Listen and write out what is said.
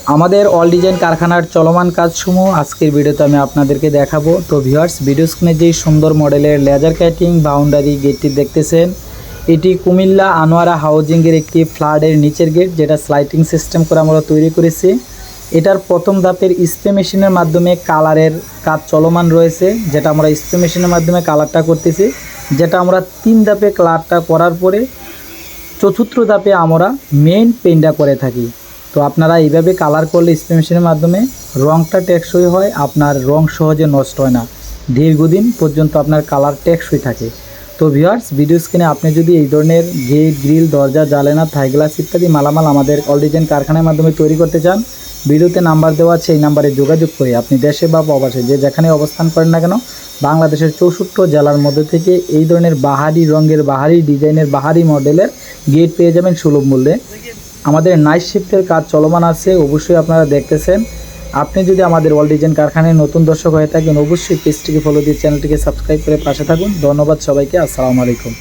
আমাদের all design কারখানার চলমান কাজসমূহ আজকের ভিডিওতে আমি আপনাদেরকে দেখাবো। তো ভিউয়ার্স, ভিডিও স্ক্রিনে যেই সুন্দর মডেলের লেজার কাটিং বাউন্ডারি গেটটি দেখতেছেন, এটি কুমিল্লা আনোয়ারা হাউজিংয়ের একটি ফ্ল্যাটের নিচের গেট, যেটা স্লাইডিং সিস্টেম করে আমরা তৈরি করেছি। এটার প্রথম ধাপের স্প্রে মেশিনের মাধ্যমে কালারের কাজ চলমান রয়েছে, যেটা আমরা স্প্রে মেশিনের মাধ্যমে কালারটা করতেছি, যেটা আমরা 3 ধাপে কালারটা করার পরে চতুর্থ ধাপে আমরা মেইন পেইন্টটা করে থাকি। তো আপনারা এইভাবে কালার করলে স্প্রে মেশিনের মাধ্যমে রঙটা টেকসই হয়, আপনার রং সহজে নষ্ট হয় না, দীর্ঘদিন পর্যন্ত আপনার কালার টেকসই থাকে। তো ভিউয়ার্স, ভিডিও স্ক্রিনে আপনি যদি এই ধরনের গেট, গ্রিল, দরজা, জানালা, থাই গ্লাস ইত্যাদি মালামাল আমাদের অল ডিজাইন কারখানার মাধ্যমে তৈরি করতে চান, ভিডিওতে নাম্বার দেওয়া আছে, এই নাম্বারে যোগাযোগ করে আপনি দেশে বা প্রবাসে যে যেখানে অবস্থান করেন না কেন বাংলাদেশের 64 জেলার মধ্যে থেকে এই ধরনের বাহারি রঙের, বাহারি ডিজাইনের, বাহারি মডেলের গেট পেয়ে যাবেন সুলভ মূল্যে। আমাদের নাইট শিফটের কাজ চলমান আছে, অবশ্যই আপনারা দেখতেছেন। আপনি যদি আমাদের অল ডিজাইন কারখানায় নতুন দর্শক হয়ে থাকেন, অবশ্যই পেজটিকে ফলো দিয়ে চ্যানেলটিকে সাবস্ক্রাইব করে পাশে থাকুন। ধন্যবাদ সবাইকে। আসসালামু আলাইকুম।